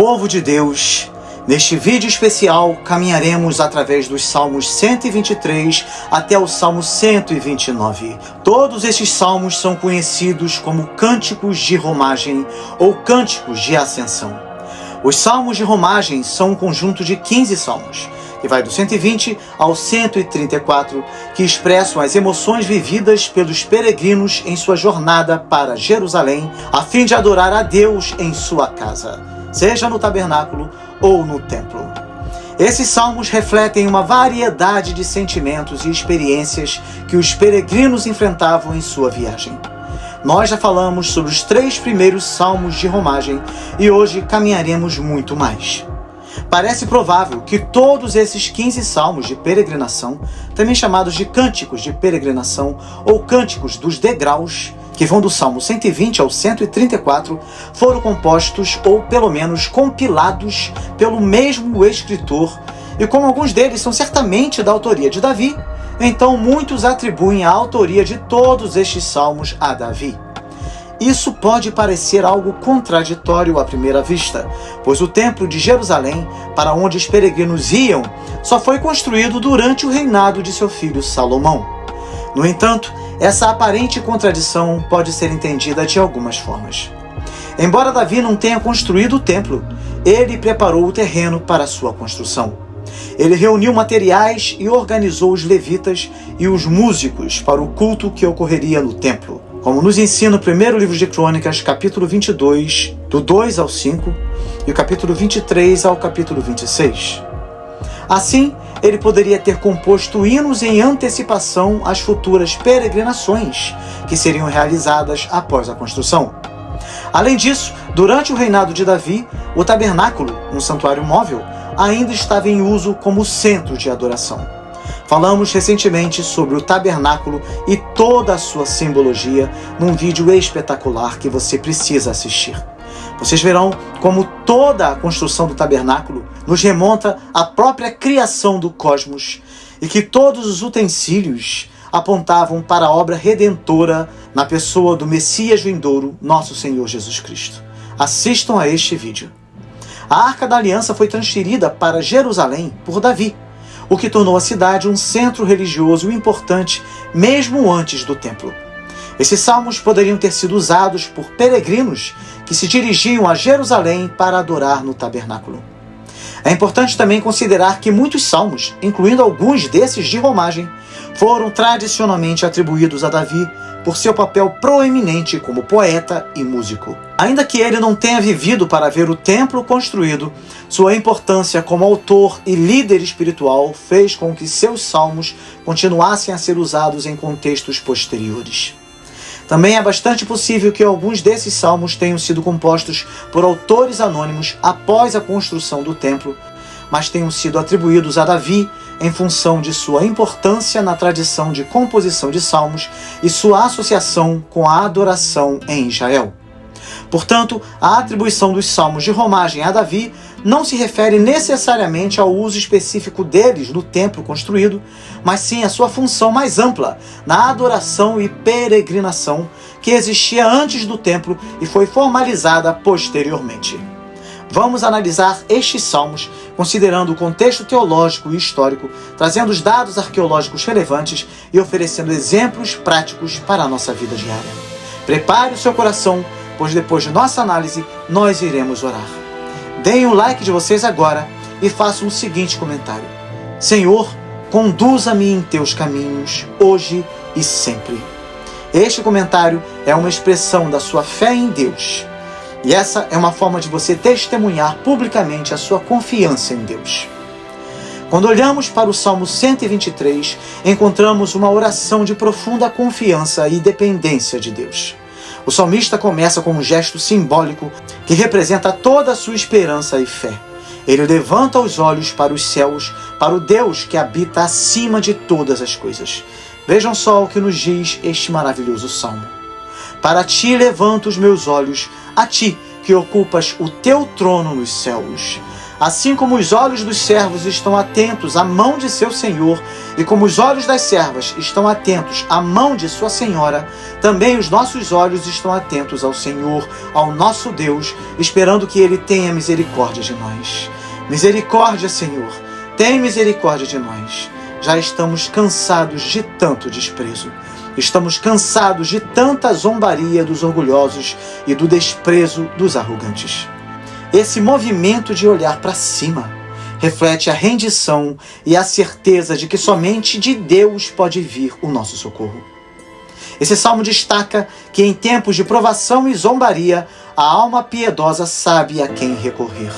Povo de Deus, neste vídeo especial caminharemos através dos Salmos 123 até o Salmo 129. Todos estes salmos são conhecidos como cânticos de romagem ou cânticos de ascensão. Os salmos de romagem são um conjunto de 15 salmos, que vai do 120 ao 134, que expressam as emoções vividas pelos peregrinos em sua jornada para Jerusalém, a fim de adorar a Deus em sua casa, seja no tabernáculo ou no templo. Esses salmos refletem uma variedade de sentimentos e experiências que os peregrinos enfrentavam em sua viagem. Nós já falamos sobre os 3 primeiros salmos de romagem e hoje caminharemos muito mais. Parece provável que todos esses 15 salmos de peregrinação, também chamados de cânticos de peregrinação ou cânticos dos degraus, que vão do Salmo 120 ao 134, foram compostos ou pelo menos compilados pelo mesmo escritor, e como alguns deles são certamente da autoria de Davi, então muitos atribuem a autoria de todos estes salmos a Davi. Isso pode parecer algo contraditório à primeira vista, pois o templo de Jerusalém, para onde os peregrinos iam, só foi construído durante o reinado de seu filho Salomão. No entanto, essa aparente contradição pode ser entendida de algumas formas. Embora Davi não tenha construído o templo, ele preparou o terreno para sua construção. Ele reuniu materiais e organizou os levitas e os músicos para o culto que ocorreria no templo, como nos ensina o primeiro livro de Crônicas, capítulo 22, do 2 ao 5, e o capítulo 23 ao capítulo 26. Assim, ele poderia ter composto hinos em antecipação às futuras peregrinações que seriam realizadas após a construção. Além disso, durante o reinado de Davi, o tabernáculo, um santuário móvel, ainda estava em uso como centro de adoração. Falamos recentemente sobre o tabernáculo e toda a sua simbologia num vídeo espetacular que você precisa assistir. Vocês verão como toda a construção do tabernáculo nos remonta à própria criação do cosmos e que todos os utensílios apontavam para a obra redentora na pessoa do Messias vindouro, nosso Senhor Jesus Cristo. Assistam a este vídeo. A Arca da Aliança foi transferida para Jerusalém por Davi, o que tornou a cidade um centro religioso importante mesmo antes do templo. Esses salmos poderiam ter sido usados por peregrinos que se dirigiam a Jerusalém para adorar no tabernáculo. É importante também considerar que muitos salmos, incluindo alguns desses de romagem, foram tradicionalmente atribuídos a Davi por seu papel proeminente como poeta e músico. Ainda que ele não tenha vivido para ver o templo construído, sua importância como autor e líder espiritual fez com que seus salmos continuassem a ser usados em contextos posteriores. Também é bastante possível que alguns desses salmos tenham sido compostos por autores anônimos após a construção do templo, mas tenham sido atribuídos a Davi em função de sua importância na tradição de composição de salmos e sua associação com a adoração em Israel. Portanto, a atribuição dos salmos de romagem a Davi não se refere necessariamente ao uso específico deles no templo construído, mas sim à sua função mais ampla na adoração e peregrinação que existia antes do templo e foi formalizada posteriormente. Vamos analisar estes salmos considerando o contexto teológico e histórico, trazendo os dados arqueológicos relevantes e oferecendo exemplos práticos para a nossa vida diária. Prepare o seu coração, pois depois de nossa análise, nós iremos orar. Deem o like de vocês agora e façam o seguinte comentário: Senhor, conduza-me em teus caminhos, hoje e sempre. Este comentário é uma expressão da sua fé em Deus. E essa é uma forma de você testemunhar publicamente a sua confiança em Deus. Quando olhamos para o Salmo 123, encontramos uma oração de profunda confiança e dependência de Deus. O salmista começa com um gesto simbólico que representa toda a sua esperança e fé. Ele levanta os olhos para os céus, para o Deus que habita acima de todas as coisas. Vejam só o que nos diz este maravilhoso salmo. Para ti levanto os meus olhos, a ti que ocupas o teu trono nos céus. Assim como os olhos dos servos estão atentos à mão de seu senhor, e como os olhos das servas estão atentos à mão de sua senhora, também os nossos olhos estão atentos ao Senhor, ao nosso Deus, esperando que Ele tenha misericórdia de nós. Misericórdia, Senhor, tem misericórdia de nós. Já estamos cansados de tanto desprezo. Estamos cansados de tanta zombaria dos orgulhosos e do desprezo dos arrogantes. Esse movimento de olhar para cima reflete a rendição e a certeza de que somente de Deus pode vir o nosso socorro. Esse salmo destaca que em tempos de provação e zombaria, a alma piedosa sabe a quem recorrer.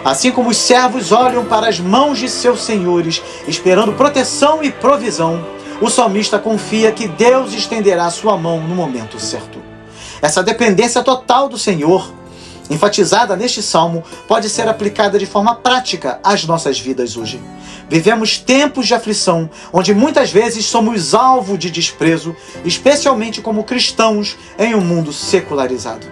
Assim como os servos olham para as mãos de seus senhores, esperando proteção e provisão, o salmista confia que Deus estenderá sua mão no momento certo. Essa dependência total do Senhor, enfatizada neste salmo, pode ser aplicada de forma prática às nossas vidas hoje. Vivemos tempos de aflição, onde muitas vezes somos alvo de desprezo, especialmente como cristãos em um mundo secularizado.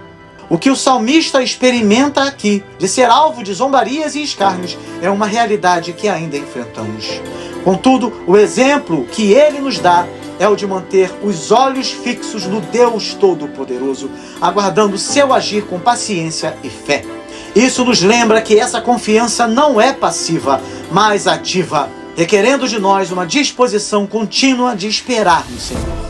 O que o salmista experimenta aqui, de ser alvo de zombarias e escárnios, é uma realidade que ainda enfrentamos. Contudo, o exemplo que ele nos dá é o de manter os olhos fixos no Deus Todo-Poderoso, aguardando seu agir com paciência e fé. Isso nos lembra que essa confiança não é passiva, mas ativa, requerendo de nós uma disposição contínua de esperar no Senhor.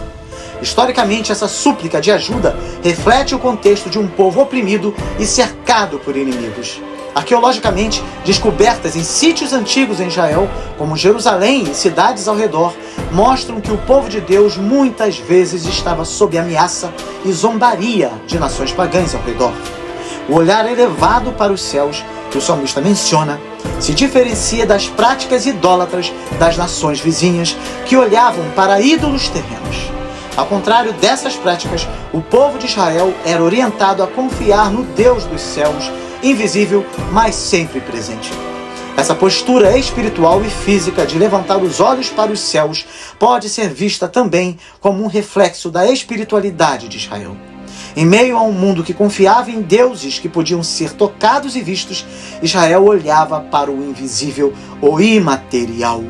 Historicamente, essa súplica de ajuda reflete o contexto de um povo oprimido e cercado por inimigos. Arqueologicamente, descobertas em sítios antigos em Israel, como Jerusalém e cidades ao redor, mostram que o povo de Deus muitas vezes estava sob ameaça e zombaria de nações pagãs ao redor. O olhar elevado para os céus, que o salmista menciona, se diferencia das práticas idólatras das nações vizinhas, que olhavam para ídolos terrenos. Ao contrário dessas práticas, o povo de Israel era orientado a confiar no Deus dos céus, invisível, mas sempre presente. Essa postura espiritual e física de levantar os olhos para os céus pode ser vista também como um reflexo da espiritualidade de Israel. Em meio a um mundo que confiava em deuses que podiam ser tocados e vistos, Israel olhava para o invisível, o imaterial.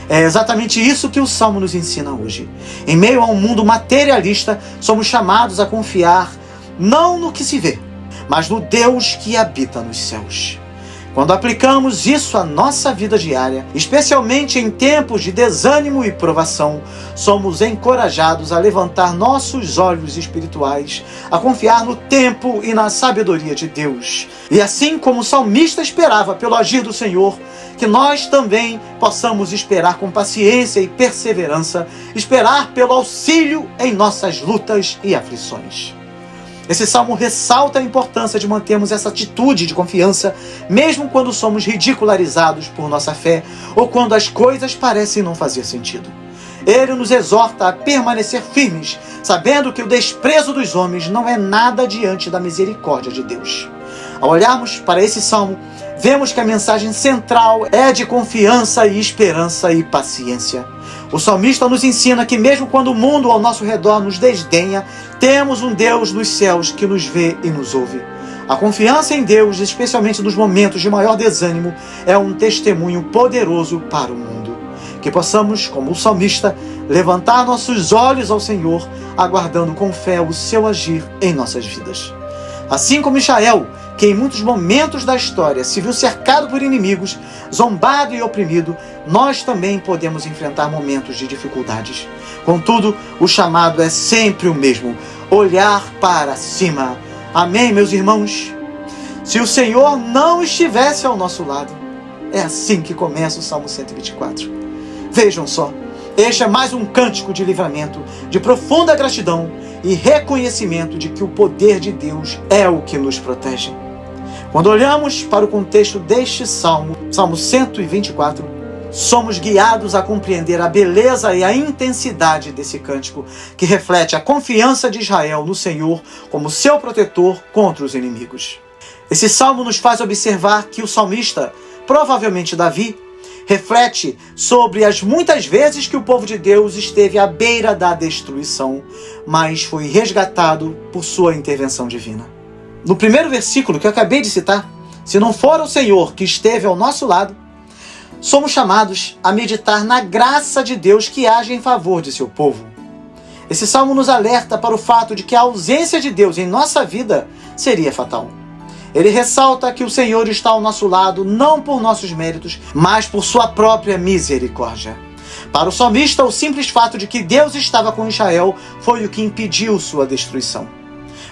É exatamente isso que o Salmo nos ensina hoje. Em meio a um mundo materialista, somos chamados a confiar não no que se vê, mas no Deus que habita nos céus. Quando aplicamos isso à nossa vida diária, especialmente em tempos de desânimo e provação, somos encorajados a levantar nossos olhos espirituais, a confiar no tempo e na sabedoria de Deus. E assim como o salmista esperava pelo agir do Senhor, que nós também possamos esperar com paciência e perseverança, esperar pelo auxílio em nossas lutas e aflições. Esse salmo ressalta a importância de mantermos essa atitude de confiança, mesmo quando somos ridicularizados por nossa fé ou quando as coisas parecem não fazer sentido. Ele nos exorta a permanecer firmes, sabendo que o desprezo dos homens não é nada diante da misericórdia de Deus. Ao olharmos para esse salmo, vemos que a mensagem central é de confiança e esperança e paciência. O salmista nos ensina que mesmo quando o mundo ao nosso redor nos desdenha, temos um Deus dos céus que nos vê e nos ouve. A confiança em Deus, especialmente nos momentos de maior desânimo, é um testemunho poderoso para o mundo. Que possamos, como o salmista, levantar nossos olhos ao Senhor, aguardando com fé o seu agir em nossas vidas. Assim como Israel, que em muitos momentos da história se viu cercado por inimigos, zombado e oprimido, nós também podemos enfrentar momentos de dificuldades. Contudo, o chamado é sempre o mesmo: olhar para cima. Amém, meus irmãos? Se o Senhor não estivesse ao nosso lado, é assim que começa o Salmo 124. Vejam só, este é mais um cântico de livramento, de profunda gratidão e reconhecimento de que o poder de Deus é o que nos protege. Quando olhamos para o contexto deste Salmo, Salmo 124, somos guiados a compreender a beleza e a intensidade desse cântico, que reflete a confiança de Israel no Senhor como seu protetor contra os inimigos. Esse salmo nos faz observar que o salmista, provavelmente Davi, reflete sobre as muitas vezes que o povo de Deus esteve à beira da destruição, mas foi resgatado por sua intervenção divina. No primeiro versículo que eu acabei de citar, se não for o Senhor que esteve ao nosso lado, somos chamados a meditar na graça de Deus que age em favor de seu povo. Esse salmo nos alerta para o fato de que a ausência de Deus em nossa vida seria fatal. Ele ressalta que o Senhor está ao nosso lado não por nossos méritos, mas por sua própria misericórdia. Para o salmista, o simples fato de que Deus estava com Israel foi o que impediu sua destruição.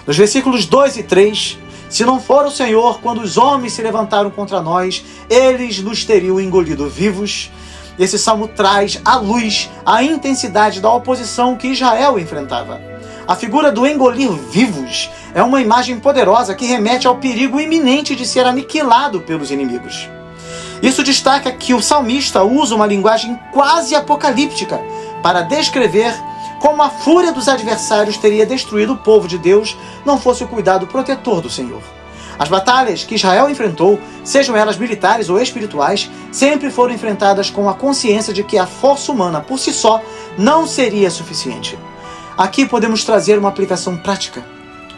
Nos versículos 2 e 3, se não for o Senhor, quando os homens se levantaram contra nós, eles nos teriam engolido vivos. Esse salmo traz à luz a intensidade da oposição que Israel enfrentava. A figura do engolir vivos é uma imagem poderosa que remete ao perigo iminente de ser aniquilado pelos inimigos. Isso destaca que o salmista usa uma linguagem quase apocalíptica para descrever como a fúria dos adversários teria destruído o povo de Deus não fosse o cuidado protetor do Senhor. As batalhas que Israel enfrentou, sejam elas militares ou espirituais, sempre foram enfrentadas com a consciência de que a força humana por si só não seria suficiente. Aqui podemos trazer uma aplicação prática.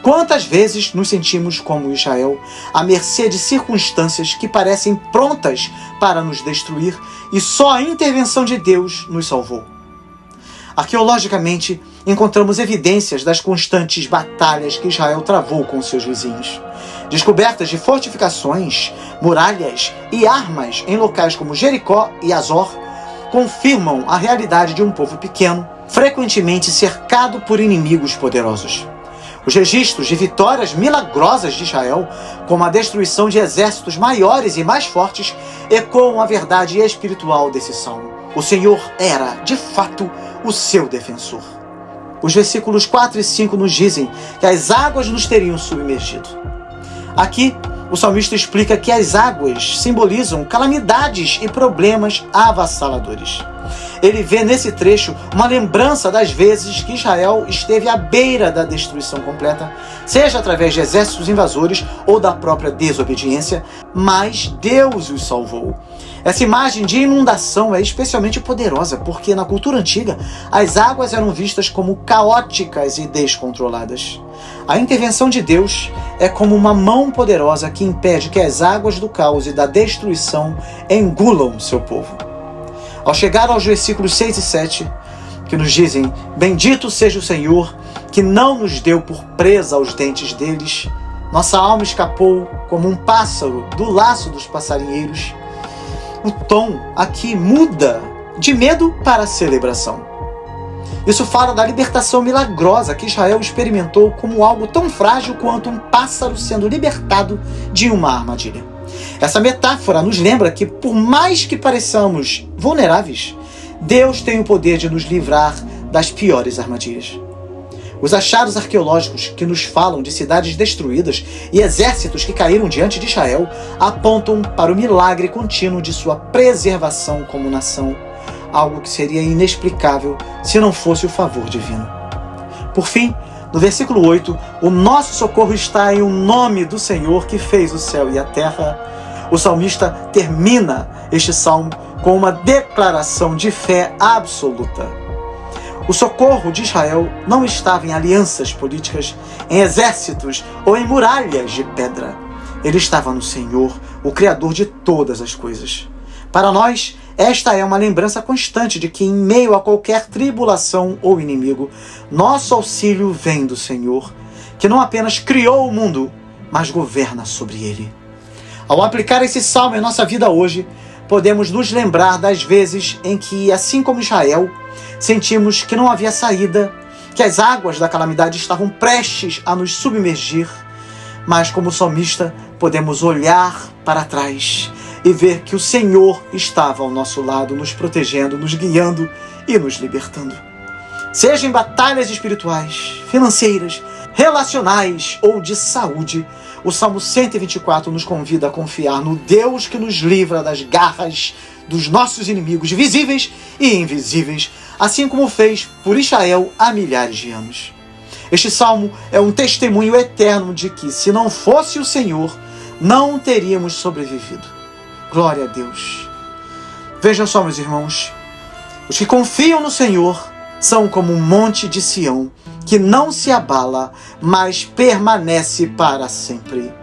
Quantas vezes nos sentimos como Israel, à mercê de circunstâncias que parecem prontas para nos destruir e só a intervenção de Deus nos salvou? Arqueologicamente, encontramos evidências das constantes batalhas que Israel travou com seus vizinhos. Descobertas de fortificações, muralhas e armas em locais como Jericó e Azor confirmam a realidade de um povo pequeno, frequentemente cercado por inimigos poderosos. Os registros de vitórias milagrosas de Israel, como a destruição de exércitos maiores e mais fortes, ecoam a verdade espiritual desse salmo. O Senhor era, de fato, o seu defensor. Os versículos 4 e 5 nos dizem que as águas nos teriam submergido. Aqui, o salmista explica que as águas simbolizam calamidades e problemas avassaladores. Ele vê nesse trecho uma lembrança das vezes que Israel esteve à beira da destruição completa, seja através de exércitos invasores ou da própria desobediência, mas Deus os salvou. Essa imagem de inundação é especialmente poderosa porque na cultura antiga as águas eram vistas como caóticas e descontroladas. A intervenção de Deus é como uma mão poderosa que impede que as águas do caos e da destruição engulam seu povo. Ao chegar aos versículos 6 e 7, que nos dizem: bendito seja o Senhor, que não nos deu por presa aos dentes deles, nossa alma escapou como um pássaro do laço dos passarinheiros. O tom aqui muda de medo para celebração. Isso fala da libertação milagrosa que Israel experimentou como algo tão frágil quanto um pássaro sendo libertado de uma armadilha. Essa metáfora nos lembra que, por mais que pareçamos vulneráveis, Deus tem o poder de nos livrar das piores armadilhas. Os achados arqueológicos que nos falam de cidades destruídas e exércitos que caíram diante de Israel apontam para o milagre contínuo de sua preservação como nação, algo que seria inexplicável se não fosse o favor divino. Por fim, no versículo 8, o nosso socorro está em o nome do Senhor que fez o céu e a terra. O salmista termina este salmo com uma declaração de fé absoluta. O socorro de Israel não estava em alianças políticas, em exércitos ou em muralhas de pedra. Ele estava no Senhor, o Criador de todas as coisas. Para nós, esta é uma lembrança constante de que, em meio a qualquer tribulação ou inimigo, nosso auxílio vem do Senhor, que não apenas criou o mundo, mas governa sobre ele. Ao aplicar esse salmo em nossa vida hoje, podemos nos lembrar das vezes em que, assim como Israel, sentimos que não havia saída, que as águas da calamidade estavam prestes a nos submergir, mas como salmista podemos olhar para trás e ver que o Senhor estava ao nosso lado, nos protegendo, nos guiando e nos libertando. Seja em batalhas espirituais, financeiras, relacionais ou de saúde, o Salmo 124 nos convida a confiar no Deus que nos livra das garras dos nossos inimigos visíveis e invisíveis, assim como fez por Israel há milhares de anos. Este salmo é um testemunho eterno de que, se não fosse o Senhor, não teríamos sobrevivido. Glória a Deus. Vejam só, meus irmãos, os que confiam no Senhor são como um monte de Sião, que não se abala, mas permanece para sempre.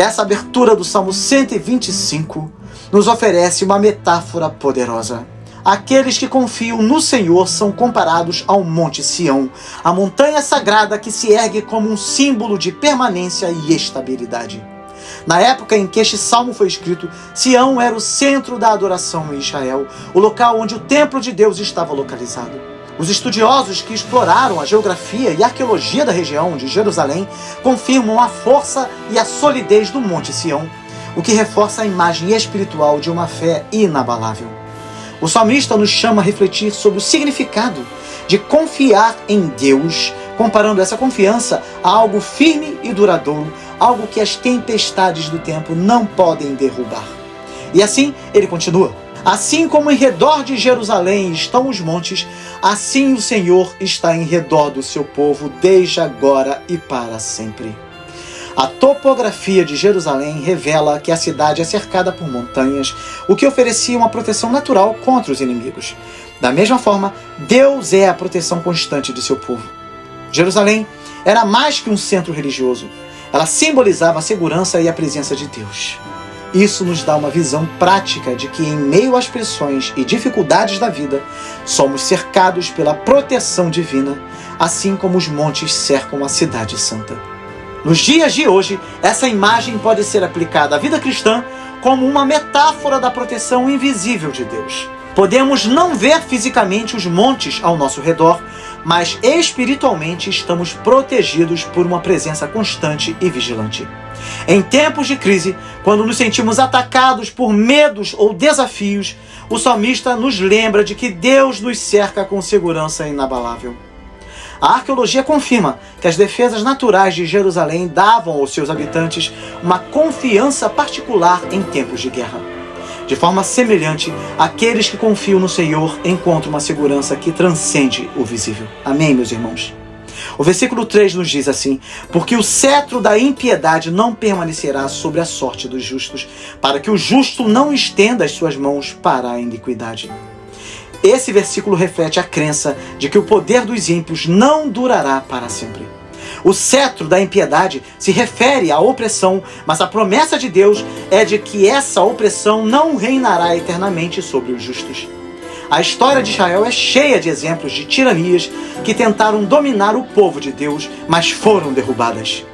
Essa abertura do Salmo 125 nos oferece uma metáfora poderosa. Aqueles que confiam no Senhor são comparados ao Monte Sião, a montanha sagrada que se ergue como um símbolo de permanência e estabilidade. Na época em que este salmo foi escrito, Sião era o centro da adoração em Israel, o local onde o templo de Deus estava localizado. Os estudiosos que exploraram a geografia e a arqueologia da região de Jerusalém confirmam a força e a solidez do Monte Sião, o que reforça a imagem espiritual de uma fé inabalável. O salmista nos chama a refletir sobre o significado de confiar em Deus, comparando essa confiança a algo firme e duradouro, algo que as tempestades do tempo não podem derrubar. E assim ele continua: assim como em redor de Jerusalém estão os montes, assim o Senhor está em redor do seu povo, desde agora e para sempre. A topografia de Jerusalém revela que a cidade é cercada por montanhas, o que oferecia uma proteção natural contra os inimigos. Da mesma forma, Deus é a proteção constante de seu povo. Jerusalém era mais que um centro religioso. Ela simbolizava a segurança e a presença de Deus. Isso nos dá uma visão prática de que, em meio às pressões e dificuldades da vida, somos cercados pela proteção divina, assim como os montes cercam a cidade santa. Nos dias de hoje, essa imagem pode ser aplicada à vida cristã como uma metáfora da proteção invisível de Deus. Podemos não ver fisicamente os montes ao nosso redor, mas espiritualmente estamos protegidos por uma presença constante e vigilante. Em tempos de crise, quando nos sentimos atacados por medos ou desafios, o salmista nos lembra de que Deus nos cerca com segurança inabalável. A arqueologia confirma que as defesas naturais de Jerusalém davam aos seus habitantes uma confiança particular em tempos de guerra. De forma semelhante, aqueles que confiam no Senhor encontram uma segurança que transcende o visível. Amém, meus irmãos? O versículo 3 nos diz assim: porque o cetro da impiedade não permanecerá sobre a sorte dos justos, para que o justo não estenda as suas mãos para a iniquidade. Esse versículo reflete a crença de que o poder dos ímpios não durará para sempre. O cetro da impiedade se refere à opressão, mas a promessa de Deus é de que essa opressão não reinará eternamente sobre os justos. A história de Israel é cheia de exemplos de tiranias que tentaram dominar o povo de Deus, mas foram derrubadas.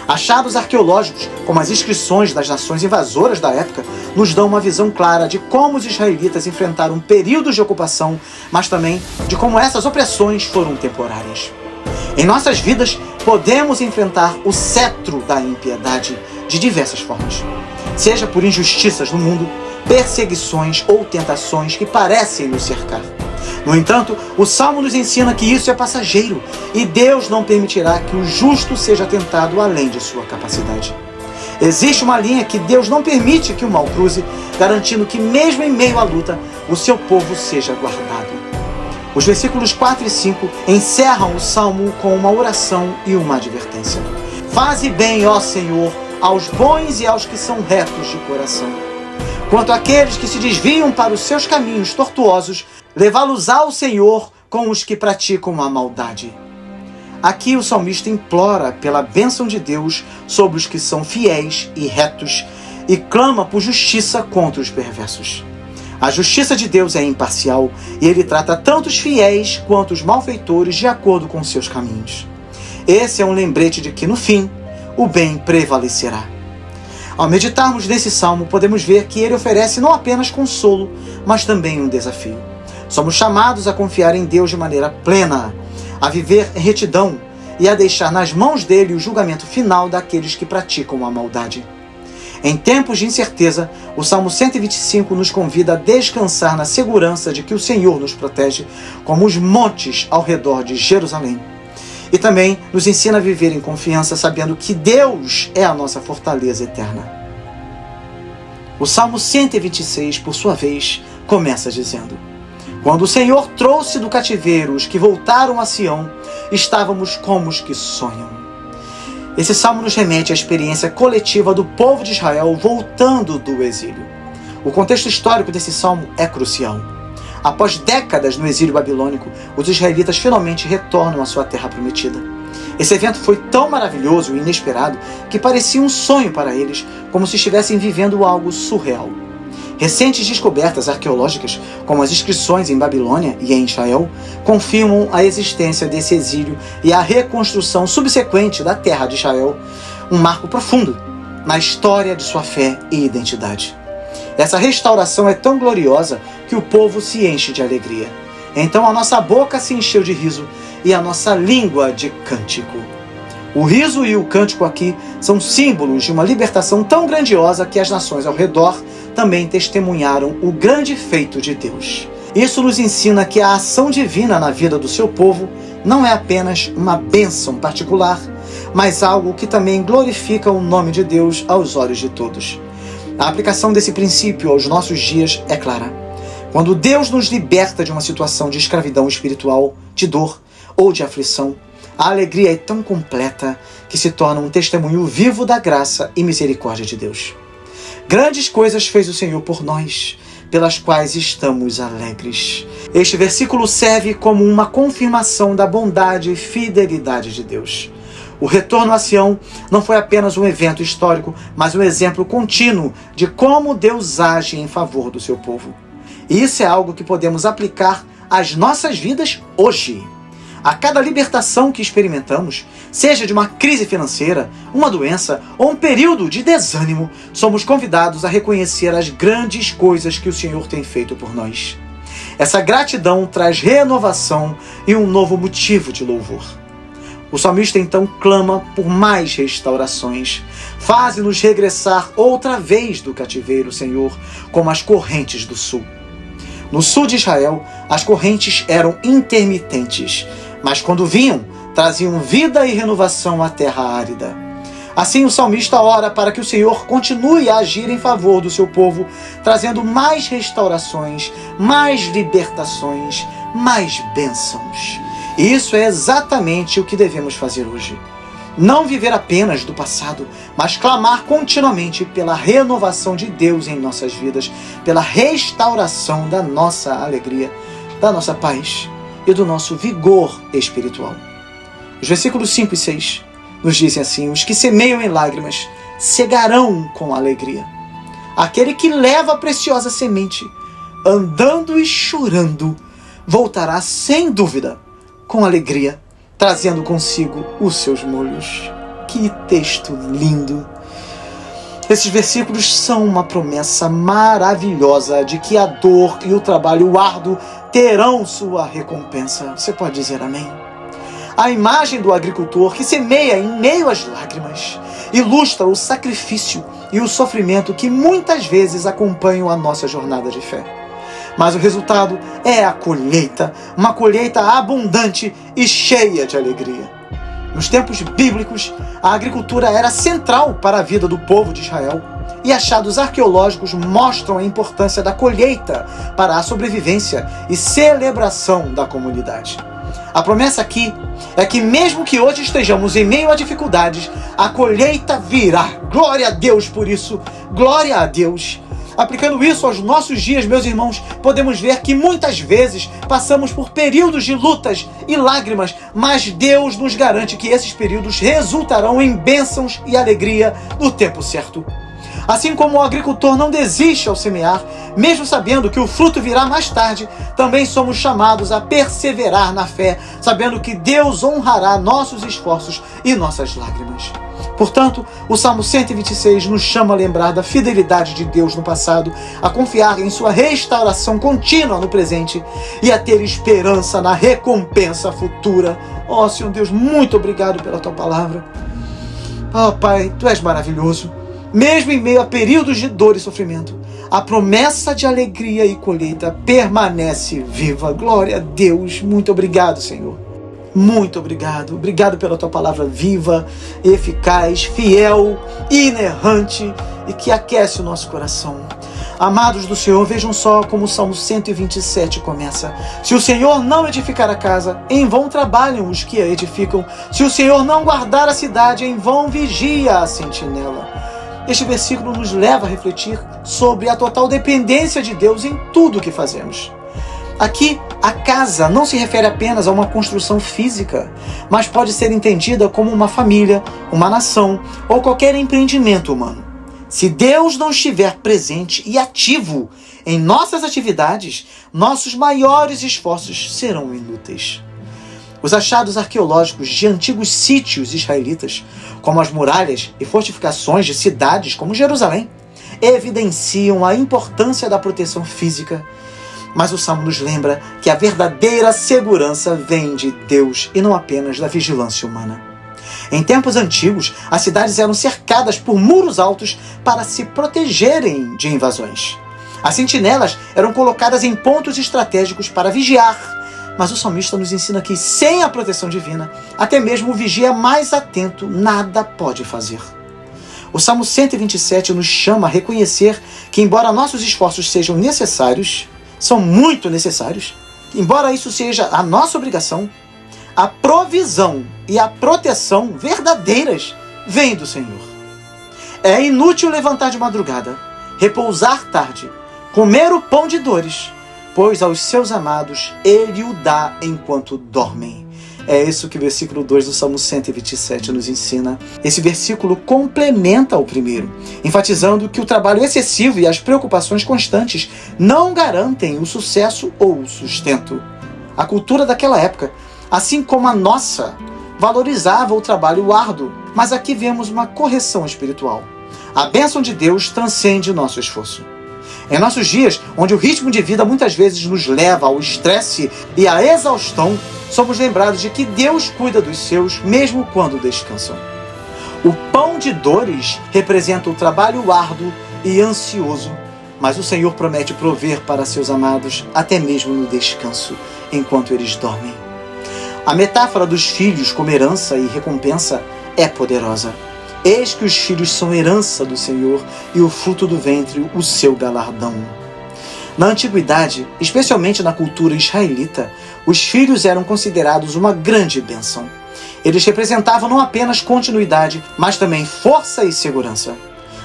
Achados arqueológicos, como as inscrições das nações invasoras da época, nos dão uma visão clara de como os israelitas enfrentaram períodos de ocupação, mas também de como essas opressões foram temporárias. Em nossas vidas, podemos enfrentar o cetro da impiedade de diversas formas, seja por injustiças no mundo, perseguições ou tentações que parecem nos cercar. No entanto, o Salmo nos ensina que isso é passageiro e Deus não permitirá que o justo seja tentado além de sua capacidade. Existe uma linha que Deus não permite que o mal cruze, garantindo que mesmo em meio à luta, o seu povo seja guardado. Os versículos 4 e 5 encerram o Salmo com uma oração e uma advertência. Faze bem, ó Senhor, aos bons e aos que são retos de coração. Quanto àqueles que se desviam para os seus caminhos tortuosos, levá-los ao Senhor com os que praticam a maldade. Aqui o salmista implora pela bênção de Deus sobre os que são fiéis e retos e clama por justiça contra os perversos. A justiça de Deus é imparcial e ele trata tanto os fiéis quanto os malfeitores de acordo com seus caminhos. Esse é um lembrete de que, no fim, o bem prevalecerá. Ao meditarmos nesse salmo, podemos ver que ele oferece não apenas consolo, mas também um desafio. Somos chamados a confiar em Deus de maneira plena, a viver em retidão e a deixar nas mãos dele o julgamento final daqueles que praticam a maldade. Em tempos de incerteza, o Salmo 125 nos convida a descansar na segurança de que o Senhor nos protege, como os montes ao redor de Jerusalém. E também nos ensina a viver em confiança, sabendo que Deus é a nossa fortaleza eterna. O Salmo 126, por sua vez, começa dizendo: quando o Senhor trouxe do cativeiro os que voltaram a Sião, estávamos como os que sonham. Esse salmo nos remete à experiência coletiva do povo de Israel voltando do exílio. O contexto histórico desse salmo é crucial. Após décadas no exílio babilônico, os israelitas finalmente retornam à sua terra prometida. Esse evento foi tão maravilhoso e inesperado que parecia um sonho para eles, como se estivessem vivendo algo surreal. Recentes descobertas arqueológicas, como as inscrições em Babilônia e em Israel, confirmam a existência desse exílio e a reconstrução subsequente da terra de Israel, um marco profundo na história de sua fé e identidade. Essa restauração é tão gloriosa que o povo se enche de alegria. Então a nossa boca se encheu de riso e a nossa língua de cântico. O riso e o cântico aqui são símbolos de uma libertação tão grandiosa que as nações ao redor também testemunharam o grande feito de Deus. Isso nos ensina que a ação divina na vida do seu povo não é apenas uma bênção particular, mas algo que também glorifica o nome de Deus aos olhos de todos. A aplicação desse princípio aos nossos dias é clara. Quando Deus nos liberta de uma situação de escravidão espiritual, de dor ou de aflição, a alegria é tão completa que se torna um testemunho vivo da graça e misericórdia de Deus. Grandes coisas fez o Senhor por nós, pelas quais estamos alegres. Este versículo serve como uma confirmação da bondade e fidelidade de Deus. O retorno a Sião não foi apenas um evento histórico, mas um exemplo contínuo de como Deus age em favor do seu povo. E isso é algo que podemos aplicar às nossas vidas hoje. A cada libertação que experimentamos, seja de uma crise financeira, uma doença ou um período de desânimo, somos convidados a reconhecer as grandes coisas que o Senhor tem feito por nós. Essa gratidão traz renovação e um novo motivo de louvor. O salmista então clama por mais restaurações. Faze-nos regressar outra vez do cativeiro, Senhor, como as correntes do sul. No sul de Israel, as correntes eram intermitentes, mas quando vinham, traziam vida e renovação à terra árida. Assim o salmista ora para que o Senhor continue a agir em favor do seu povo, trazendo mais restaurações, mais libertações, mais bênçãos. E isso é exatamente o que devemos fazer hoje. Não viver apenas do passado, mas clamar continuamente pela renovação de Deus em nossas vidas, pela restauração da nossa alegria, da nossa paz e do nosso vigor espiritual. Os versículos 5 e 6 nos dizem assim: os que semeiam em lágrimas cegarão com alegria. Aquele que leva a preciosa semente, andando e chorando, voltará sem dúvida com alegria, trazendo consigo os seus molhos. Que texto lindo! Esses versículos são uma promessa maravilhosa de que a dor e o trabalho árduo terão sua recompensa. Você pode dizer amém? A imagem do agricultor que semeia em meio às lágrimas ilustra o sacrifício e o sofrimento que muitas vezes acompanham a nossa jornada de fé. Mas o resultado é a colheita, uma colheita abundante e cheia de alegria. Nos tempos bíblicos, a agricultura era central para a vida do povo de Israel, e achados arqueológicos mostram a importância da colheita para a sobrevivência e celebração da comunidade. A promessa aqui é que mesmo que hoje estejamos em meio a dificuldades, a colheita virá. Glória a Deus por isso, glória a Deus. Aplicando isso aos nossos dias, meus irmãos, podemos ver que muitas vezes passamos por períodos de lutas e lágrimas, mas Deus nos garante que esses períodos resultarão em bênçãos e alegria no tempo certo. Assim como o agricultor não desiste ao semear, mesmo sabendo que o fruto virá mais tarde, também somos chamados a perseverar na fé, sabendo que Deus honrará nossos esforços e nossas lágrimas. Portanto, o Salmo 126 nos chama a lembrar da fidelidade de Deus no passado, a confiar em sua restauração contínua no presente e a ter esperança na recompensa futura. Ó Senhor Deus, muito obrigado pela Tua palavra. Ó Pai, Tu és maravilhoso. Mesmo em meio a períodos de dor e sofrimento, a promessa de alegria e colheita permanece viva. Glória a Deus. Muito obrigado, Senhor. Muito obrigado. Obrigado pela Tua palavra viva, eficaz, fiel, inerrante e que aquece o nosso coração. Amados do Senhor, vejam só como o Salmo 127 começa. Se o Senhor não edificar a casa, em vão trabalham os que a edificam. Se o Senhor não guardar a cidade, em vão vigia a sentinela. Este versículo nos leva a refletir sobre a total dependência de Deus em tudo o que fazemos. Aqui A casa não se refere apenas a uma construção física, mas pode ser entendida como uma família, uma nação ou qualquer empreendimento humano. Se Deus não estiver presente e ativo em nossas atividades, nossos maiores esforços serão inúteis. Os achados arqueológicos de antigos sítios israelitas, como as muralhas e fortificações de cidades como Jerusalém, evidenciam a importância da proteção física. Mas o Salmo nos lembra que a verdadeira segurança vem de Deus e não apenas da vigilância humana. Em tempos antigos, as cidades eram cercadas por muros altos para se protegerem de invasões. As sentinelas eram colocadas em pontos estratégicos para vigiar, mas o salmista nos ensina que, sem a proteção divina, até mesmo o vigia mais atento nada pode fazer. O Salmo 127 nos chama a reconhecer que, embora nossos esforços sejam necessários, são muito necessários, embora isso seja a nossa obrigação, a provisão e a proteção verdadeiras vêm do Senhor. É inútil levantar de madrugada, repousar tarde, comer o pão de dores, pois aos seus amados ele o dá enquanto dormem. É isso que o versículo 2 do Salmo 127 nos ensina. Esse versículo complementa o primeiro, enfatizando que o trabalho excessivo e as preocupações constantes não garantem o sucesso ou o sustento. A cultura daquela época, assim como a nossa, valorizava o trabalho árduo, mas aqui vemos uma correção espiritual. A bênção de Deus transcende nosso esforço. Em nossos dias, onde o ritmo de vida muitas vezes nos leva ao estresse e à exaustão, somos lembrados de que Deus cuida dos seus mesmo quando descansam. O pão de dores representa o trabalho árduo e ansioso, mas o Senhor promete prover para seus amados até mesmo no descanso, enquanto eles dormem. A metáfora dos filhos como herança e recompensa é poderosa. Eis que os filhos são herança do Senhor e o fruto do ventre, o seu galardão. Na antiguidade, especialmente na cultura israelita, os filhos eram considerados uma grande bênção. Eles representavam não apenas continuidade, mas também força e segurança.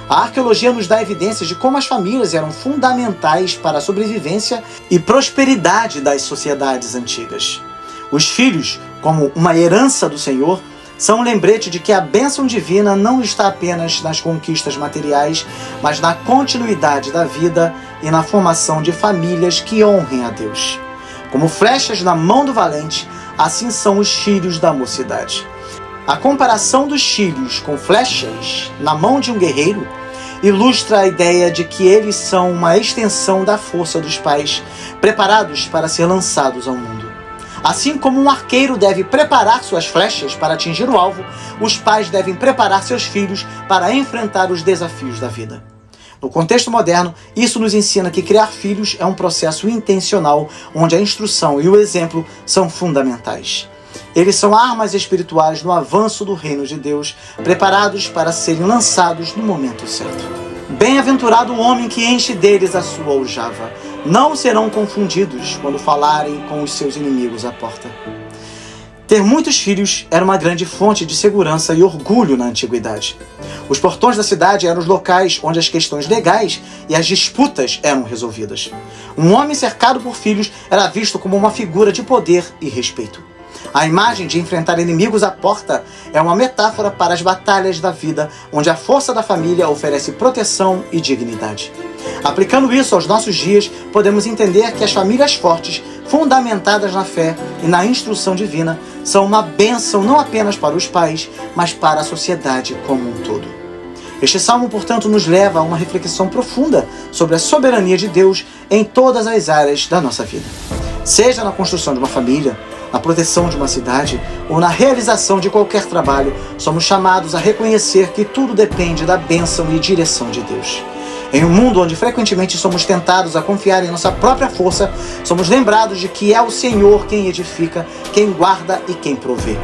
A arqueologia nos dá evidências de como as famílias eram fundamentais para a sobrevivência e prosperidade das sociedades antigas. Os filhos, como uma herança do Senhor, são um lembrete de que a bênção divina não está apenas nas conquistas materiais, mas na continuidade da vida e na formação de famílias que honrem a Deus. Como flechas na mão do valente, assim são os filhos da mocidade. A comparação dos filhos com flechas na mão de um guerreiro ilustra a ideia de que eles são uma extensão da força dos pais, preparados para ser lançados ao mundo. Assim como um arqueiro deve preparar suas flechas para atingir o alvo, os pais devem preparar seus filhos para enfrentar os desafios da vida. No contexto moderno, isso nos ensina que criar filhos é um processo intencional, onde a instrução e o exemplo são fundamentais. Eles são armas espirituais no avanço do reino de Deus, preparados para serem lançados no momento certo. Bem-aventurado o homem que enche deles a sua aljava. Não serão confundidos quando falarem com os seus inimigos à porta. Ter muitos filhos era uma grande fonte de segurança e orgulho na antiguidade. Os portões da cidade eram os locais onde as questões legais e as disputas eram resolvidas. Um homem cercado por filhos era visto como uma figura de poder e respeito. A imagem de enfrentar inimigos à porta é uma metáfora para as batalhas da vida, onde a força da família oferece proteção e dignidade. Aplicando isso aos nossos dias, podemos entender que as famílias fortes, fundamentadas na fé e na instrução divina, são uma bênção não apenas para os pais, mas para a sociedade como um todo. Este salmo, portanto, nos leva a uma reflexão profunda sobre a soberania de Deus em todas as áreas da nossa vida. Seja na construção de uma família, na proteção de uma cidade ou na realização de qualquer trabalho, somos chamados a reconhecer que tudo depende da bênção e direção de Deus. Em um mundo onde frequentemente somos tentados a confiar em nossa própria força, somos lembrados de que é o Senhor quem edifica, quem guarda e quem provê.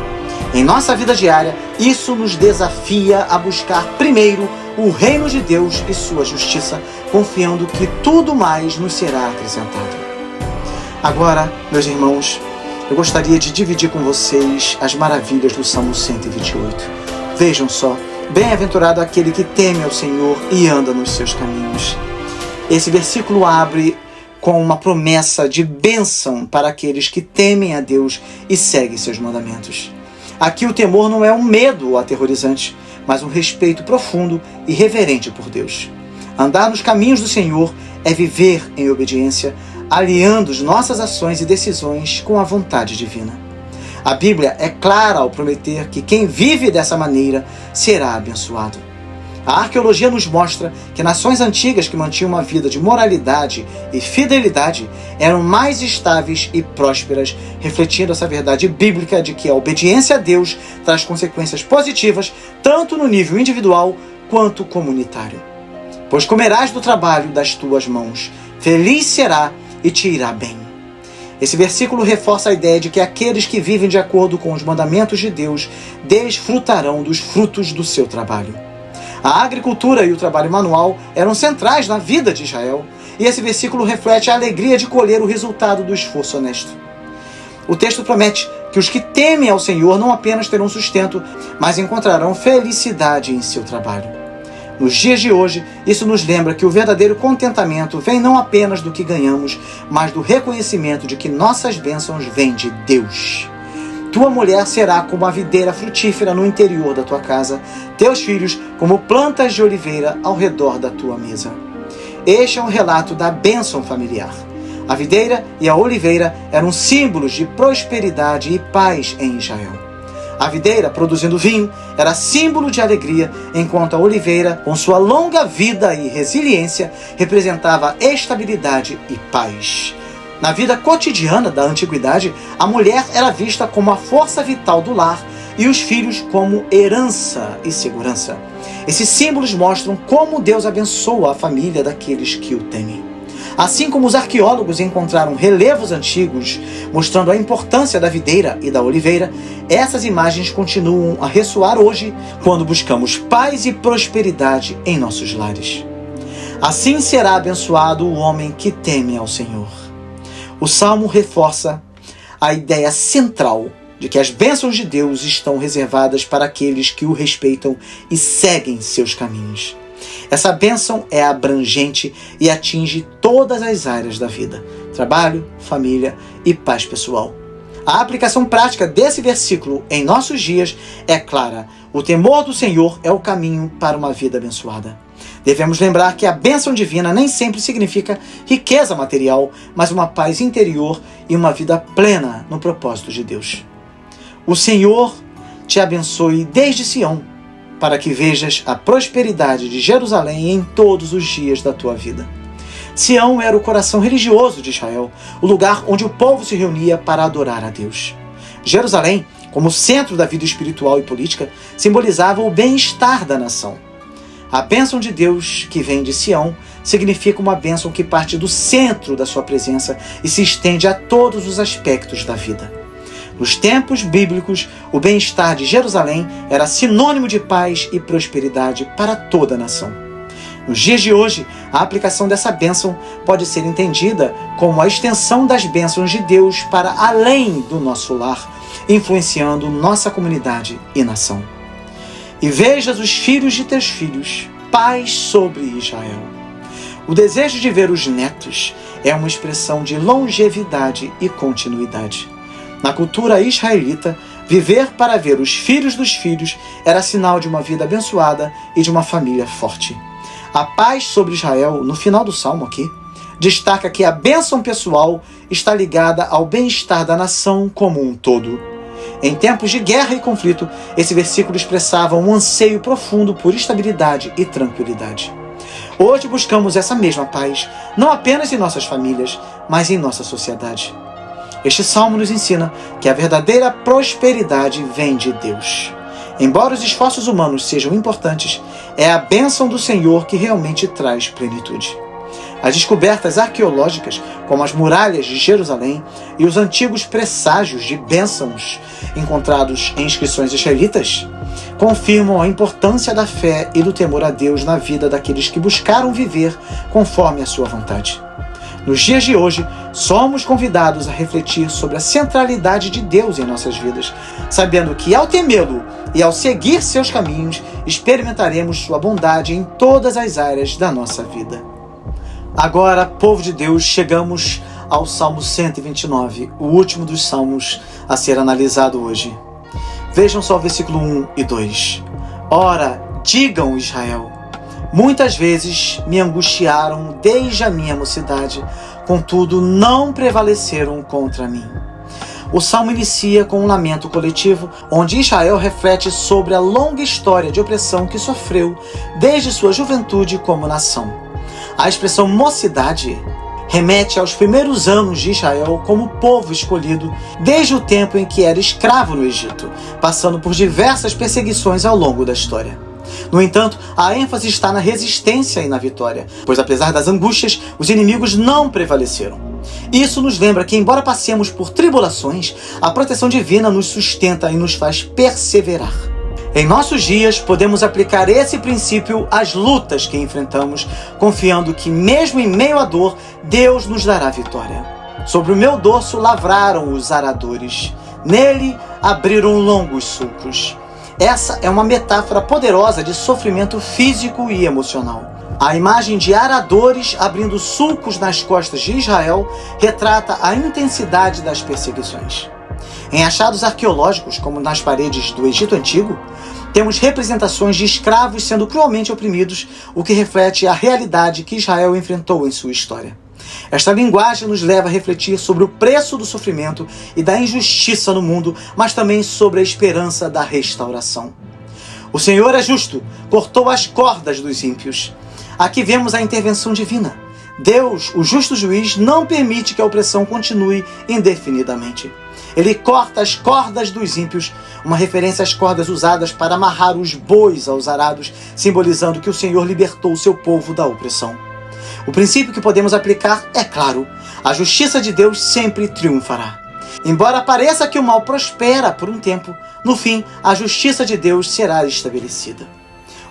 Em nossa vida diária, isso nos desafia a buscar primeiro o reino de Deus e sua justiça, confiando que tudo mais nos será acrescentado. Agora, meus irmãos, eu gostaria de dividir com vocês as maravilhas do Salmo 128. Vejam só, bem-aventurado aquele que teme ao Senhor e anda nos seus caminhos. Esse versículo abre com uma promessa de bênção para aqueles que temem a Deus e seguem seus mandamentos. Aqui o temor não é um medo aterrorizante, mas um respeito profundo e reverente por Deus. Andar nos caminhos do Senhor é viver em obediência, alinhando nossas ações e decisões com a vontade divina. A Bíblia é clara ao prometer que quem vive dessa maneira será abençoado. A arqueologia nos mostra que nações antigas que mantinham uma vida de moralidade e fidelidade eram mais estáveis e prósperas, refletindo essa verdade bíblica de que a obediência a Deus traz consequências positivas tanto no nível individual quanto comunitário. Pois comerás do trabalho das tuas mãos, feliz será e te irá bem. Esse versículo reforça a ideia de que aqueles que vivem de acordo com os mandamentos de Deus desfrutarão dos frutos do seu trabalho. A agricultura e o trabalho manual eram centrais na vida de Israel, e esse versículo reflete a alegria de colher o resultado do esforço honesto. O texto promete que os que temem ao Senhor não apenas terão sustento, mas encontrarão felicidade em seu trabalho. Nos dias de hoje, isso nos lembra que o verdadeiro contentamento vem não apenas do que ganhamos, mas do reconhecimento de que nossas bênçãos vêm de Deus. Tua mulher será como a videira frutífera no interior da tua casa, teus filhos como plantas de oliveira ao redor da tua mesa. Este é um relato da bênção familiar. A videira e a oliveira eram símbolos de prosperidade e paz em Israel. A videira, produzindo vinho, era símbolo de alegria, enquanto a oliveira, com sua longa vida e resiliência, representava estabilidade e paz. Na vida cotidiana da antiguidade, a mulher era vista como a força vital do lar e os filhos como herança e segurança. Esses símbolos mostram como Deus abençoa a família daqueles que o temem. Assim como os arqueólogos encontraram relevos antigos mostrando a importância da videira e da oliveira, essas imagens continuam a ressoar hoje quando buscamos paz e prosperidade em nossos lares. Assim será abençoado o homem que teme ao Senhor. O Salmo reforça a ideia central de que as bênçãos de Deus estão reservadas para aqueles que o respeitam e seguem seus caminhos. Essa bênção é abrangente e atinge todas as áreas da vida: trabalho, família e paz pessoal. A aplicação prática desse versículo em nossos dias é clara: o temor do Senhor é o caminho para uma vida abençoada. Devemos lembrar que a bênção divina nem sempre significa riqueza material, mas uma paz interior e uma vida plena no propósito de Deus. O Senhor te abençoe desde Sião, para que vejas a prosperidade de Jerusalém em todos os dias da tua vida. Sião era o coração religioso de Israel, o lugar onde o povo se reunia para adorar a Deus. Jerusalém, como centro da vida espiritual e política, simbolizava o bem-estar da nação. A bênção de Deus que vem de Sião significa uma bênção que parte do centro da sua presença e se estende a todos os aspectos da vida. Nos tempos bíblicos, o bem-estar de Jerusalém era sinônimo de paz e prosperidade para toda a nação. Nos dias de hoje, a aplicação dessa bênção pode ser entendida como a extensão das bênçãos de Deus para além do nosso lar, influenciando nossa comunidade e nação. E vejas os filhos de teus filhos, paz sobre Israel. O desejo de ver os netos é uma expressão de longevidade e continuidade. Na cultura israelita, viver para ver os filhos dos filhos era sinal de uma vida abençoada e de uma família forte. A paz sobre Israel, no final do salmo aqui, destaca que a bênção pessoal está ligada ao bem-estar da nação como um todo. Em tempos de guerra e conflito, esse versículo expressava um anseio profundo por estabilidade e tranquilidade. Hoje buscamos essa mesma paz, não apenas em nossas famílias, mas em nossa sociedade. Este salmo nos ensina que a verdadeira prosperidade vem de Deus. Embora os esforços humanos sejam importantes, é a bênção do Senhor que realmente traz plenitude. As descobertas arqueológicas, como as muralhas de Jerusalém e os antigos presságios de bênçãos encontrados em inscrições israelitas, confirmam a importância da fé e do temor a Deus na vida daqueles que buscaram viver conforme a sua vontade. Nos dias de hoje, somos convidados a refletir sobre a centralidade de Deus em nossas vidas, sabendo que ao temê-lo e ao seguir seus caminhos, experimentaremos sua bondade em todas as áreas da nossa vida. Agora, povo de Deus, chegamos ao Salmo 129, o último dos salmos a ser analisado hoje. Vejam só o versículo 1 e 2. Ora, digam, Israel, muitas vezes me angustiaram desde a minha mocidade, contudo não prevaleceram contra mim. O salmo inicia com um lamento coletivo, onde Israel reflete sobre a longa história de opressão que sofreu desde sua juventude como nação. A expressão mocidade remete aos primeiros anos de Israel como povo escolhido, desde o tempo em que era escravo no Egito, passando por diversas perseguições ao longo da história. No entanto, a ênfase está na resistência e na vitória, pois apesar das angústias, os inimigos não prevaleceram. Isso nos lembra que, embora passemos por tribulações, a proteção divina nos sustenta e nos faz perseverar. Em nossos dias, podemos aplicar esse princípio às lutas que enfrentamos, confiando que, mesmo em meio à dor, Deus nos dará vitória. Sobre o meu dorso lavraram os aradores, nele abriram longos sulcos. Essa é uma metáfora poderosa de sofrimento físico e emocional. A imagem de aradores abrindo sulcos nas costas de Israel retrata a intensidade das perseguições. Em achados arqueológicos, como nas paredes do Egito Antigo, temos representações de escravos sendo cruelmente oprimidos, o que reflete a realidade que Israel enfrentou em sua história. Esta linguagem nos leva a refletir sobre o preço do sofrimento e da injustiça no mundo, mas também sobre a esperança da restauração. O Senhor é justo, cortou as cordas dos ímpios. Aqui vemos a intervenção divina. Deus, o justo juiz, não permite que a opressão continue indefinidamente. Ele corta as cordas dos ímpios, uma referência às cordas usadas para amarrar os bois aos arados, simbolizando que o Senhor libertou o seu povo da opressão. O princípio que podemos aplicar é claro: a justiça de Deus sempre triunfará. Embora pareça que o mal prospera por um tempo, no fim, a justiça de Deus será estabelecida.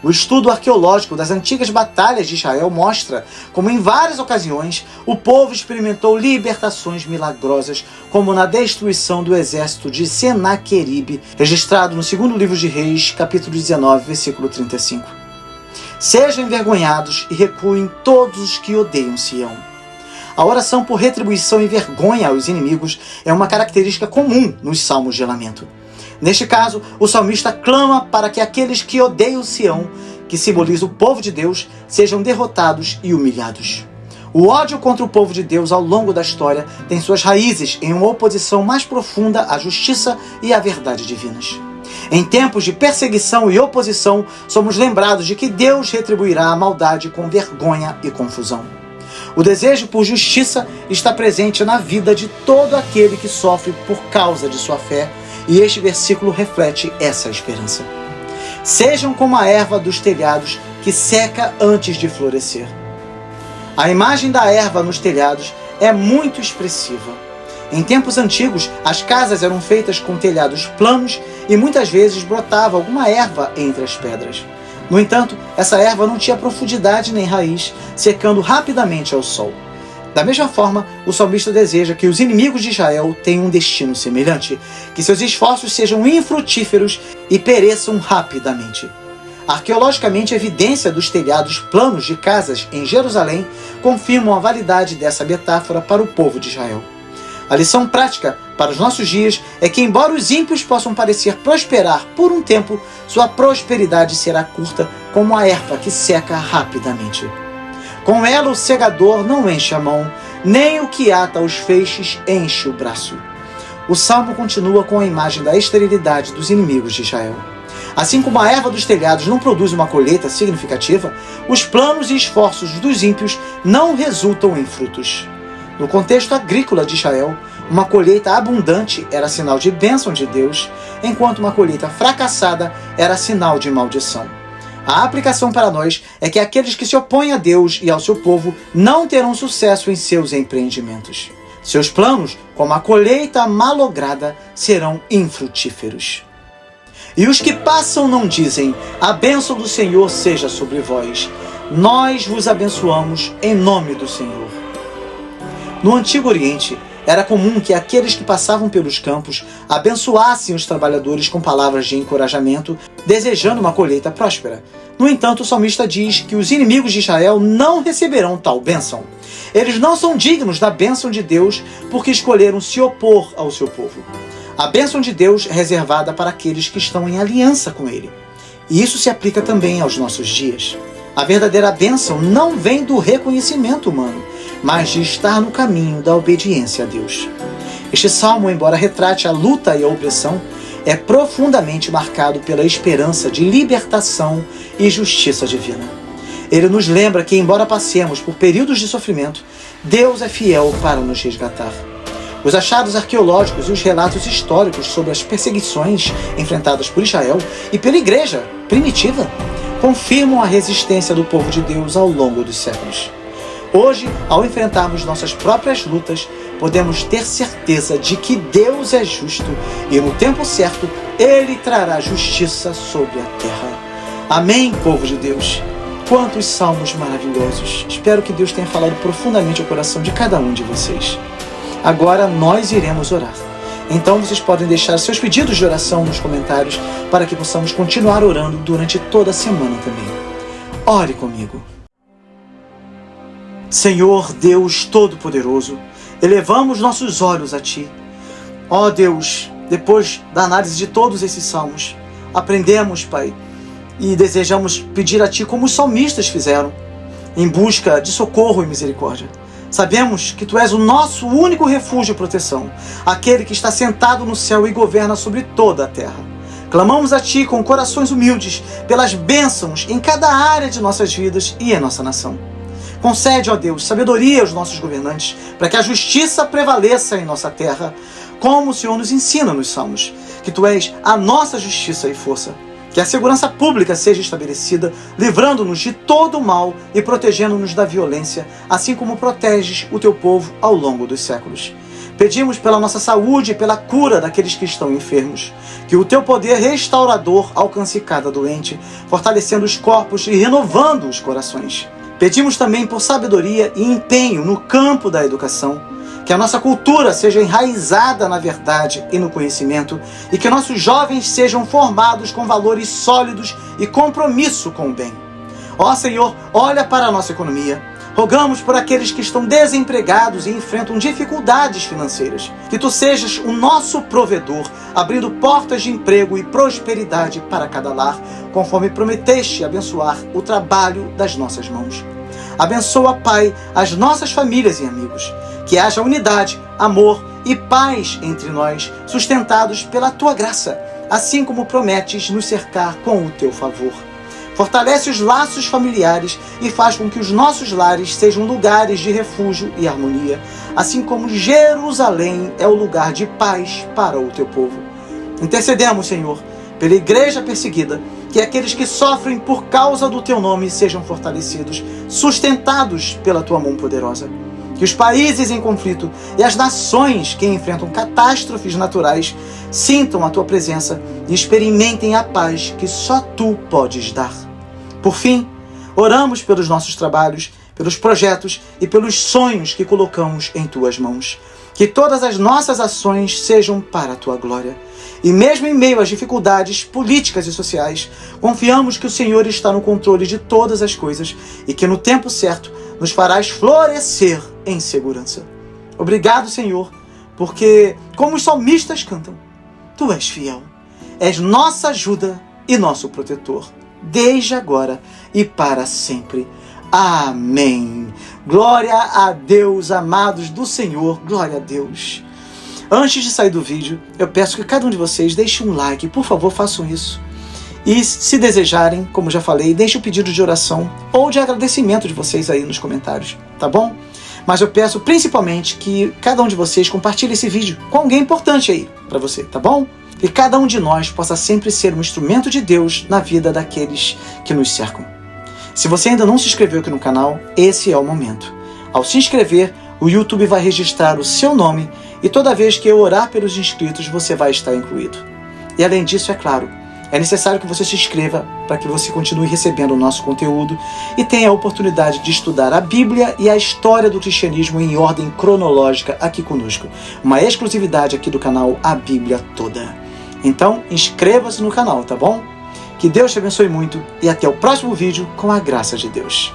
O estudo arqueológico das antigas batalhas de Israel mostra como, em várias ocasiões, o povo experimentou libertações milagrosas, como na destruição do exército de Senaqueribe, registrado no segundo livro de Reis, capítulo 19, versículo 35. Sejam envergonhados e recuem todos os que odeiam Sião. A oração por retribuição e vergonha aos inimigos é uma característica comum nos salmos de lamento. Neste caso, o salmista clama para que aqueles que odeiam Sião, que simboliza o povo de Deus, sejam derrotados e humilhados. O ódio contra o povo de Deus ao longo da história tem suas raízes em uma oposição mais profunda à justiça e à verdade divinas. Em tempos de perseguição e oposição, somos lembrados de que Deus retribuirá a maldade com vergonha e confusão. O desejo por justiça está presente na vida de todo aquele que sofre por causa de sua fé, e este versículo reflete essa esperança. Sejam como a erva dos telhados, que seca antes de florescer. A imagem da erva nos telhados é muito expressiva. Em tempos antigos, as casas eram feitas com telhados planos e muitas vezes brotava alguma erva entre as pedras. No entanto, essa erva não tinha profundidade nem raiz, secando rapidamente ao sol. Da mesma forma, o salmista deseja que os inimigos de Israel tenham um destino semelhante, que seus esforços sejam infrutíferos e pereçam rapidamente. Arqueologicamente, a evidência dos telhados planos de casas em Jerusalém confirmam a validade dessa metáfora para o povo de Israel. A lição prática para os nossos dias é que, embora os ímpios possam parecer prosperar por um tempo, sua prosperidade será curta, como a erva que seca rapidamente. Com ela o segador não enche a mão, nem o que ata os feixes enche o braço. O salmo continua com a imagem da esterilidade dos inimigos de Israel. Assim como a erva dos telhados não produz uma colheita significativa, os planos e esforços dos ímpios não resultam em frutos. No contexto agrícola de Israel, uma colheita abundante era sinal de bênção de Deus, enquanto uma colheita fracassada era sinal de maldição. A aplicação para nós é que aqueles que se opõem a Deus e ao seu povo não terão sucesso em seus empreendimentos. Seus planos, como a colheita malograda, serão infrutíferos. E os que passam não dizem: a bênção do Senhor seja sobre vós. Nós vos abençoamos em nome do Senhor. No Antigo Oriente, era comum que aqueles que passavam pelos campos abençoassem os trabalhadores com palavras de encorajamento, desejando uma colheita próspera. No entanto, o salmista diz que os inimigos de Israel não receberão tal bênção. Eles não são dignos da bênção de Deus porque escolheram se opor ao seu povo. A bênção de Deus é reservada para aqueles que estão em aliança com Ele. E isso se aplica também aos nossos dias. A verdadeira bênção não vem do reconhecimento humano, mas de estar no caminho da obediência a Deus. Este salmo, embora retrate a luta e a opressão, é profundamente marcado pela esperança de libertação e justiça divina. Ele nos lembra que, embora passemos por períodos de sofrimento, Deus é fiel para nos resgatar. Os achados arqueológicos e os relatos históricos sobre as perseguições enfrentadas por Israel e pela igreja primitiva confirmam a resistência do povo de Deus ao longo dos séculos. Hoje, ao enfrentarmos nossas próprias lutas, podemos ter certeza de que Deus é justo e, no tempo certo, Ele trará justiça sobre a terra. Amém, povo de Deus? Quantos salmos maravilhosos! Espero que Deus tenha falado profundamente ao coração de cada um de vocês. Agora nós iremos orar. Então vocês podem deixar seus pedidos de oração nos comentários para que possamos continuar orando durante toda a semana também. Ore comigo. Senhor Deus Todo-Poderoso, elevamos nossos olhos a Ti. Ó Deus, depois da análise de todos esses salmos, aprendemos, Pai, e desejamos pedir a Ti como os salmistas fizeram, em busca de socorro e misericórdia. Sabemos que Tu és o nosso único refúgio e proteção, aquele que está sentado no céu e governa sobre toda a terra. Clamamos a Ti com corações humildes pelas bênçãos em cada área de nossas vidas e em nossa nação. Concede, ó Deus, sabedoria aos nossos governantes, para que a justiça prevaleça em nossa terra, como o Senhor nos ensina nos Salmos, que Tu és a nossa justiça e força. Que a segurança pública seja estabelecida, livrando-nos de todo o mal e protegendo-nos da violência, assim como proteges o Teu povo ao longo dos séculos. Pedimos pela nossa saúde e pela cura daqueles que estão enfermos, que o Teu poder restaurador alcance cada doente, fortalecendo os corpos e renovando os corações. Pedimos também por sabedoria e empenho no campo da educação, que a nossa cultura seja enraizada na verdade e no conhecimento e que nossos jovens sejam formados com valores sólidos e compromisso com o bem. Ó Senhor, olha para a nossa economia. Rogamos por aqueles que estão desempregados e enfrentam dificuldades financeiras. Que Tu sejas o nosso provedor, abrindo portas de emprego e prosperidade para cada lar, conforme prometeste abençoar o trabalho das nossas mãos. Abençoa, Pai, as nossas famílias e amigos. Que haja unidade, amor e paz entre nós, sustentados pela Tua graça, assim como prometes nos cercar com o Teu favor. Fortalece os laços familiares e faz com que os nossos lares sejam lugares de refúgio e harmonia, assim como Jerusalém é o lugar de paz para o Teu povo. Intercedemos, Senhor, pela igreja perseguida, que aqueles que sofrem por causa do Teu nome sejam fortalecidos, sustentados pela Tua mão poderosa. Que os países em conflito e as nações que enfrentam catástrofes naturais sintam a Tua presença e experimentem a paz que só Tu podes dar. Por fim, oramos pelos nossos trabalhos, pelos projetos e pelos sonhos que colocamos em Tuas mãos. Que todas as nossas ações sejam para a Tua glória. E mesmo em meio às dificuldades políticas e sociais, confiamos que o Senhor está no controle de todas as coisas e que no tempo certo nos farás florescer em segurança. Obrigado, Senhor, porque, como os salmistas cantam, Tu és fiel, és nossa ajuda e nosso protetor, desde agora e para sempre. Amém. Glória a Deus, amados do Senhor, glória a Deus. Antes de sair do vídeo, eu peço que cada um de vocês deixe um like, por favor, façam isso. E se desejarem, como já falei, deixe o pedido de oração ou de agradecimento de vocês aí nos comentários, tá bom? Mas eu peço principalmente que cada um de vocês compartilhe esse vídeo com alguém importante aí para você, tá bom? Que cada um de nós possa sempre ser um instrumento de Deus na vida daqueles que nos cercam. Se você ainda não se inscreveu aqui no canal, esse é o momento. Ao se inscrever, o YouTube vai registrar o seu nome e toda vez que eu orar pelos inscritos, você vai estar incluído. E além disso, é claro, é necessário que você se inscreva para que você continue recebendo o nosso conteúdo e tenha a oportunidade de estudar a Bíblia e a história do cristianismo em ordem cronológica aqui conosco. Uma exclusividade aqui do canal, a Bíblia toda. Então, inscreva-se no canal, tá bom? Que Deus te abençoe muito e até o próximo vídeo com a graça de Deus.